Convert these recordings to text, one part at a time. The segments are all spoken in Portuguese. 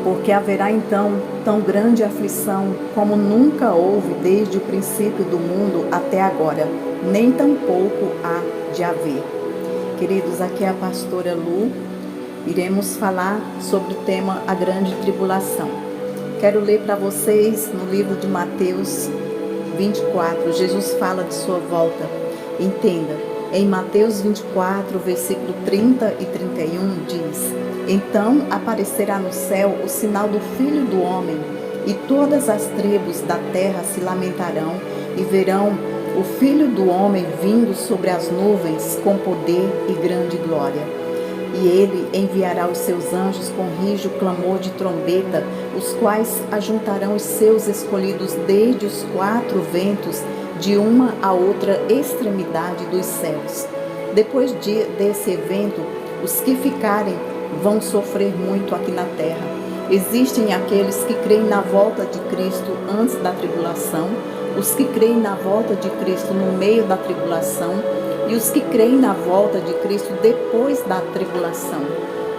porque haverá então tão grande aflição como nunca houve desde o princípio do mundo até agora, nem tampouco há de haver. Queridos, aqui é a pastora Lu. Iremos falar sobre o tema A Grande Tribulação. Quero ler para vocês no livro de Mateus 24. Jesus fala de sua volta. Entenda, em Mateus 24, versículo 30 e 31 diz: Então aparecerá no céu o sinal do Filho do Homem, e todas as tribos da terra se lamentarão e verão o Filho do Homem vindo sobre as nuvens com poder e grande glória. E ele enviará os seus anjos com rijo clamor de trombeta, os quais ajuntarão os seus escolhidos desde os quatro ventos, de uma a outra extremidade dos céus. Depois desse evento, os que ficarem vão sofrer muito aqui na terra. Existem aqueles que creem na volta de Cristo antes da tribulação, os que creem na volta de Cristo no meio da tribulação e os que creem na volta de Cristo depois da tribulação.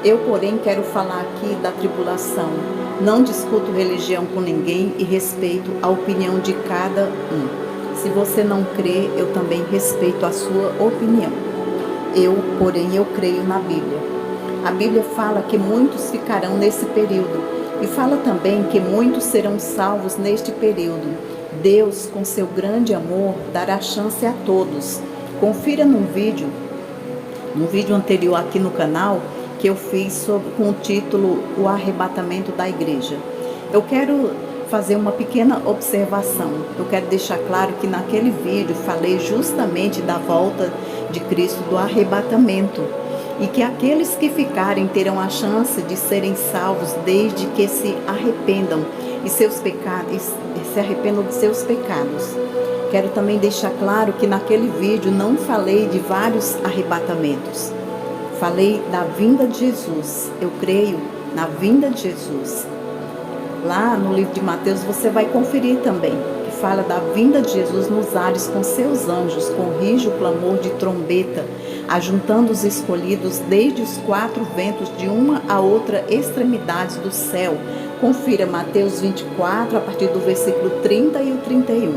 Eu, porém, quero falar aqui da tribulação. Não discuto religião com ninguém e respeito a opinião de cada um. Se você não crê, eu também respeito a sua opinião. Porém, eu creio na Bíblia. A Bíblia fala que muitos ficarão nesse período e fala também que muitos serão salvos neste período. Deus, com seu grande amor, dará chance a todos. Confira num vídeo anterior aqui no canal que eu fiz com o título O Arrebatamento da Igreja. Eu quero fazer uma pequena observação. Eu quero deixar claro que naquele vídeo falei justamente da volta de Cristo, do arrebatamento, e que aqueles que ficarem terão a chance de serem salvos desde que se arrependam se arrependam de seus pecados. Quero também deixar claro que naquele vídeo não falei de vários arrebatamentos. Falei da vinda de Jesus. Eu creio na vinda de Jesus. Lá no livro de Mateus você vai conferir também, que fala da vinda de Jesus nos ares com seus anjos, com rijo clamor de trombeta, ajuntando os escolhidos desde os quatro ventos de uma a outra extremidade do céu. Confira Mateus 24, a partir do versículo 30 e o 31.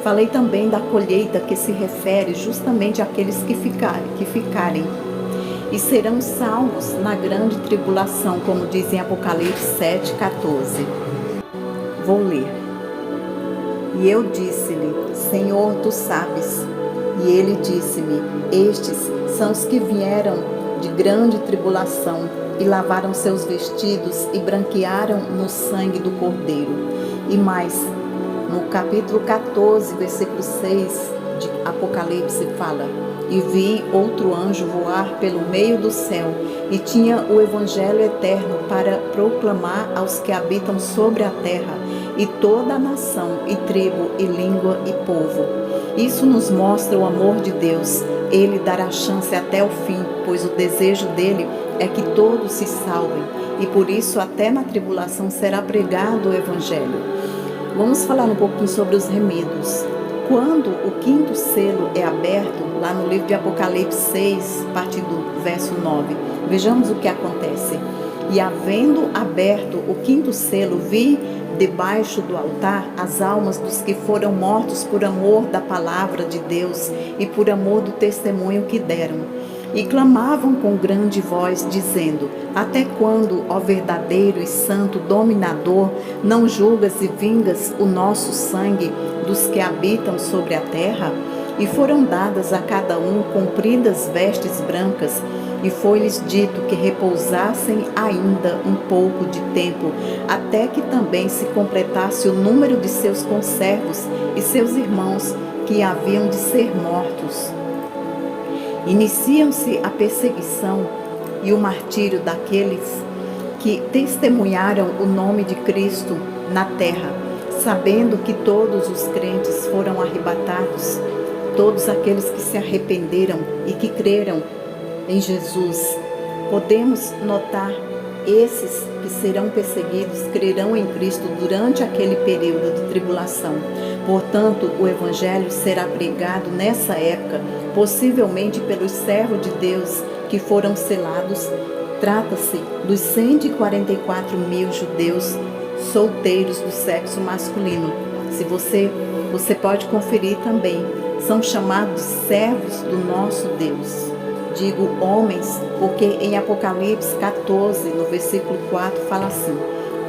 Falei também da colheita, que se refere justamente àqueles que ficarem e serão salvos na grande tribulação, como diz em Apocalipse 7,14. Vou ler. E eu disse-lhe: Senhor, tu sabes. E ele disse-me: Estes são os que vieram de grande tribulação e lavaram seus vestidos e branquearam no sangue do Cordeiro. E mais, no capítulo 14, versículo 6 de Apocalipse fala: E vi outro anjo voar pelo meio do céu, e tinha o evangelho eterno para proclamar aos que habitam sobre a terra, e toda a nação, e tribo, e língua, e povo. Isso nos mostra o amor de Deus. Ele dará chance até o fim, pois o desejo dele é que todos se salvem, e por isso até na tribulação será pregado o evangelho. Vamos falar um pouquinho sobre os remidos. Quando o quinto selo é aberto, lá no livro de Apocalipse 6, a partir do verso 9, vejamos o que acontece. E havendo aberto o quinto selo, vi debaixo do altar as almas dos que foram mortos por amor da palavra de Deus e por amor do testemunho que deram. E clamavam com grande voz, dizendo: Até quando, ó verdadeiro e santo dominador, não julgas e vingas o nosso sangue dos que habitam sobre a terra? E foram dadas a cada um compridas vestes brancas, e foi-lhes dito que repousassem ainda um pouco de tempo, até que também se completasse o número de seus conservos e seus irmãos que haviam de ser mortos. Iniciam-se a perseguição e o martírio daqueles que testemunharam o nome de Cristo na terra, sabendo que todos os crentes foram arrebatados, todos aqueles que se arrependeram e que creram em Jesus. Podemos notar esses que serão perseguidos crerão em Cristo durante aquele período de tribulação. Portanto, o Evangelho será pregado nessa época, possivelmente pelos servos de Deus que foram selados. Trata-se dos 144 mil judeus solteiros do sexo masculino. Se você pode conferir também, são chamados servos do nosso Deus. Digo homens, porque em Apocalipse 14, no versículo 4, fala assim: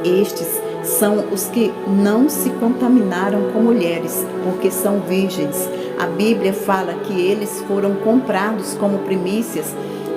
estes são os que não se contaminaram com mulheres, porque são virgens. A Bíblia fala que eles foram comprados como primícias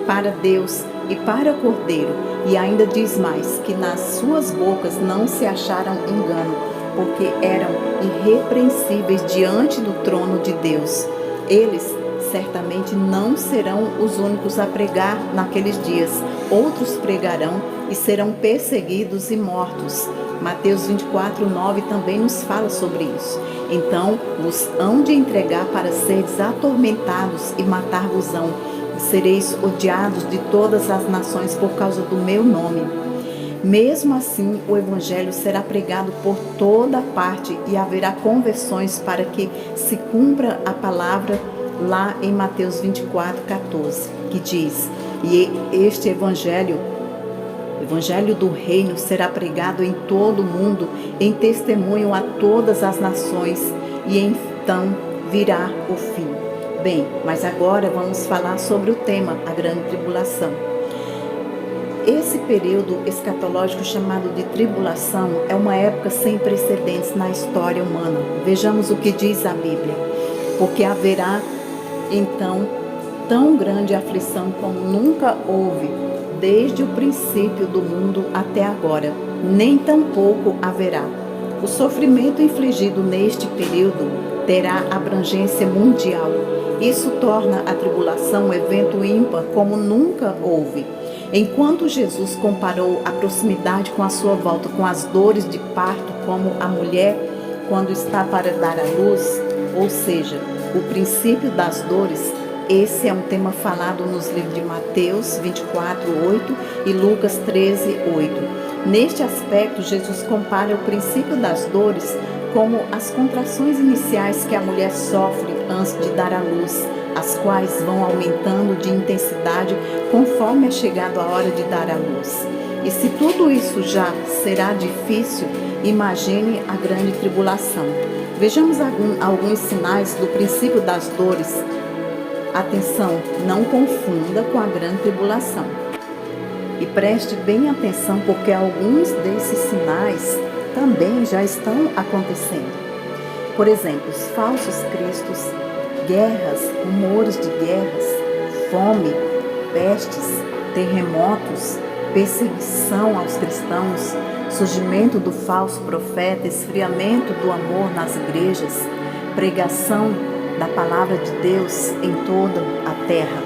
para Deus e para o Cordeiro. E ainda diz mais, que nas suas bocas não se acharam engano, porque eram irrepreensíveis diante do trono de Deus. Eles certamente não serão os únicos a pregar naqueles dias. Outros pregarão e serão perseguidos e mortos. Mateus 24, 9 também nos fala sobre isso. Então vos hão de entregar para seres atormentados e matar-vos-ão. Sereis odiados de todas as nações por causa do meu nome. Mesmo assim, o evangelho será pregado por toda parte e haverá conversões para que se cumpra a palavra lá em Mateus 24, 14, que diz: e este evangelho do reino será pregado em todo o mundo, em testemunho a todas as nações, e então virá o fim. Bem, mas agora vamos falar sobre o tema, a grande tribulação. Esse período escatológico chamado de tribulação é uma época sem precedentes na história humana. Vejamos o que diz a Bíblia. Porque haverá então tão grande aflição como nunca houve, desde o princípio do mundo até agora, nem tampouco haverá. O sofrimento infligido neste período terá abrangência mundial. Isso torna a tribulação um evento ímpar como nunca houve. Enquanto Jesus comparou a proximidade com a sua volta com as dores de parto, como a mulher quando está para dar à luz, ou seja, o princípio das dores, esse é um tema falado nos livros de Mateus 24, 8 e Lucas 13, 8. Neste aspecto, Jesus compara o princípio das dores como as contrações iniciais que a mulher sofre antes de dar à luz, as quais vão aumentando de intensidade conforme é chegado a hora de dar à luz. E se tudo isso já será difícil, imagine a grande tribulação. Vejamos alguns sinais do princípio das dores. Atenção, não confunda com a grande tribulação. E preste bem atenção, porque alguns desses sinais também já estão acontecendo. Por exemplo, os falsos cristos, guerras, rumores de guerras, fome, pestes, terremotos, perseguição aos cristãos, surgimento do falso profeta, esfriamento do amor nas igrejas, pregação da palavra de Deus em toda a terra.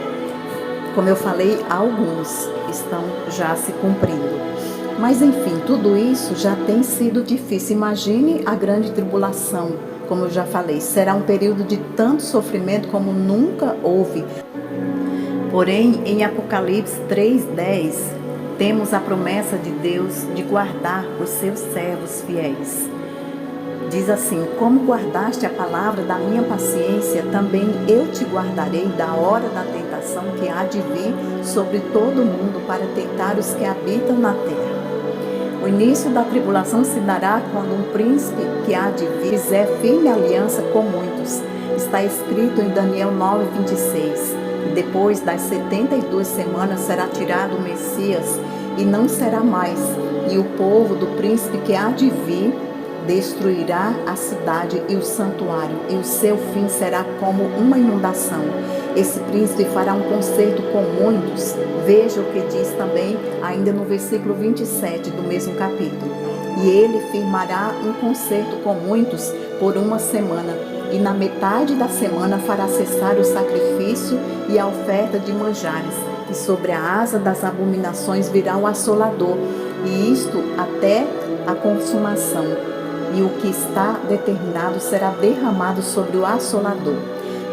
Como eu falei, alguns estão já se cumprindo. Mas enfim, tudo isso já tem sido difícil. Imagine a grande tribulação, como eu já falei, será um período de tanto sofrimento como nunca houve. Porém, em Apocalipse 3:10, temos a promessa de Deus de guardar os seus servos fiéis. Diz assim: como guardaste a palavra da minha paciência, também eu te guardarei da hora da tentação que há de vir sobre todo o mundo para tentar os que habitam na terra. O início da tribulação se dará quando um príncipe que há de vir fizer firme aliança com muitos. Está escrito em Daniel 9:26. E depois das 72 semanas será tirado o Messias e não será mais. E o povo do príncipe que há de vir destruirá a cidade e o santuário, e o seu fim será como uma inundação. Esse príncipe fará um concerto com muitos. Veja o que diz também ainda no versículo 27 do mesmo capítulo. E ele firmará um concerto com muitos por uma semana, e na metade da semana fará cessar o sacrifício e a oferta de manjares, e sobre a asa das abominações virá o assolador, e isto até a consumação. E o que está determinado será derramado sobre o assolador.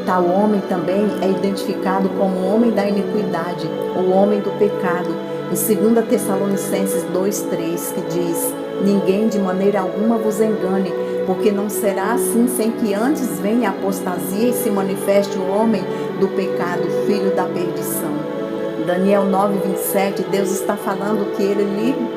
Tal homem também é identificado como o homem da iniquidade, ou homem do pecado, em 2 Tessalonicenses 2:3, que diz: ninguém de maneira alguma vos engane, porque não será assim sem que antes venha a apostasia e se manifeste o homem do pecado, filho da perdição. Daniel 9:27, Deus está falando que ele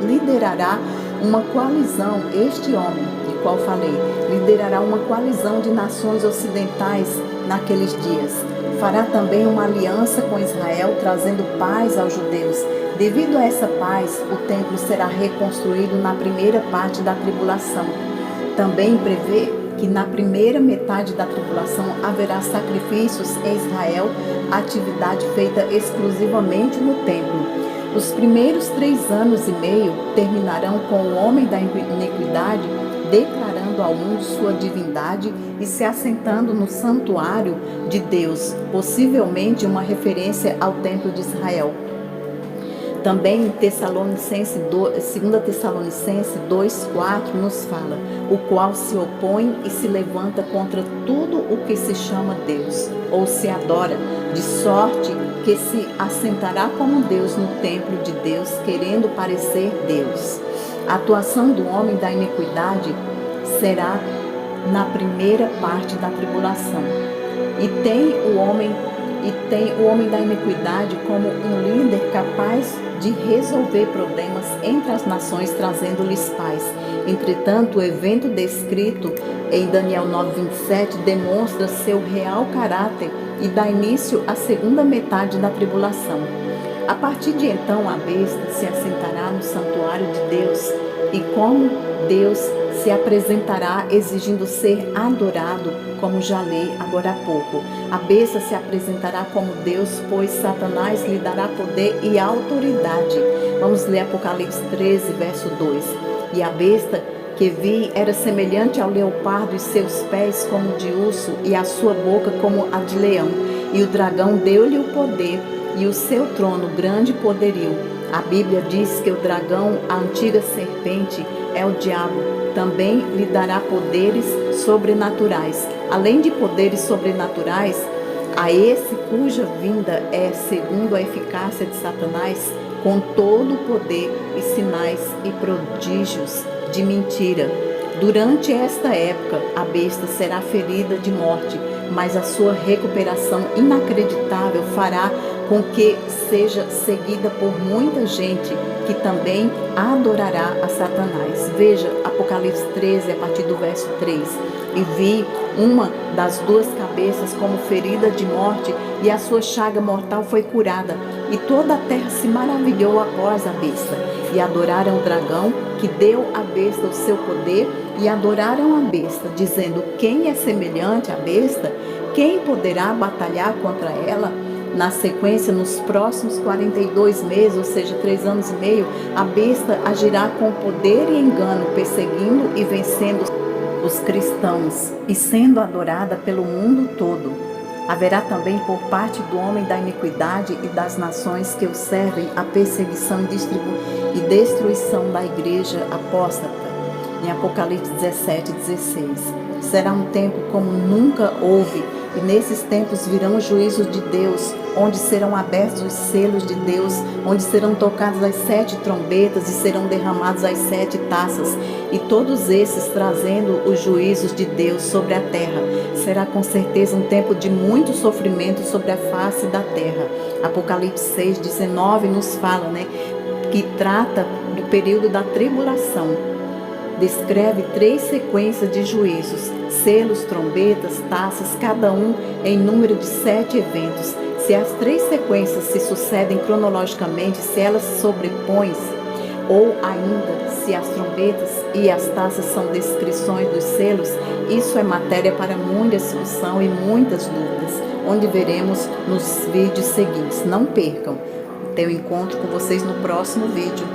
liderará uma coalizão, este homem, de qual falei, liderará uma coalizão de nações ocidentais naqueles dias. Fará também uma aliança com Israel, trazendo paz aos judeus. Devido a essa paz, o templo será reconstruído na primeira parte da tribulação. Também prevê que na primeira metade da tribulação haverá sacrifícios em Israel, atividade feita exclusivamente no templo. Os primeiros 3 anos e meio terminarão com o homem da iniquidade declarando ao mundo sua divindade e se assentando no santuário de Deus, possivelmente uma referência ao templo de Israel. Também em 2 Tessalonicenses 2:4 nos fala, o qual se opõe e se levanta contra tudo o que se chama Deus, ou se adora, de sorte que se assentará como Deus no templo de Deus, querendo parecer Deus. A atuação do homem da iniquidade será na primeira parte da tribulação. E tem o homem da iniquidade como um líder capaz de resolver problemas entre as nações, trazendo-lhes paz. Entretanto, o evento descrito em Daniel 9:27 demonstra seu real caráter e dá início à segunda metade da tribulação. A partir de então, a besta se assentará no santuário de Deus e como Deus se apresentará exigindo ser adorado, como já li agora há pouco. A besta se apresentará como Deus, pois Satanás lhe dará poder e autoridade. Vamos ler Apocalipse 13, verso 2. E a besta que vi era semelhante ao leopardo, e seus pés como de urso, e a sua boca como a de leão. E o dragão deu-lhe o poder e o seu trono grande poderio. A Bíblia diz que o dragão, a antiga serpente, é o diabo. Também lhe dará poderes sobrenaturais. Além de poderes sobrenaturais, a esse cuja vinda é segundo a eficácia de Satanás, com todo o poder e sinais e prodígios de mentira. Durante esta época, a besta será ferida de morte, mas a sua recuperação inacreditável fará com que seja seguida por muita gente que também adorará a Satanás. Veja Apocalipse 13, a partir do verso 3. E vi uma das 2 cabeças como ferida de morte, e a sua chaga mortal foi curada. E toda a terra se maravilhou após a besta. E adoraram o dragão, que deu à besta o seu poder, e adoraram a besta, dizendo: quem é semelhante à besta? Quem poderá batalhar contra ela? Na sequência, nos próximos 42 meses, ou seja, 3 anos e meio, a besta agirá com poder e engano, perseguindo e vencendo os cristãos e sendo adorada pelo mundo todo. Haverá também por parte do homem da iniquidade e das nações que o servem a perseguição e destruição da igreja apóstata. Em Apocalipse 17:16. Será um tempo como nunca houve, e nesses tempos virão os juízos de Deus, onde serão abertos os selos de Deus, onde serão tocadas as 7 trombetas e serão derramadas as 7 taças, e todos esses trazendo os juízos de Deus sobre a terra. Será com certeza um tempo de muito sofrimento sobre a face da terra. Apocalipse 6:19 nos fala, que trata do período da tribulação. Descreve 3 sequências de juízos, selos, trombetas, taças, cada um em número de 7 eventos. Se as 3 sequências se sucedem cronologicamente, se elas se sobrepõem, ou ainda se as trombetas e as taças são descrições dos selos, isso é matéria para muita discussão e muitas dúvidas, onde veremos nos vídeos seguintes. Não percam. Tenho encontro com vocês no próximo vídeo.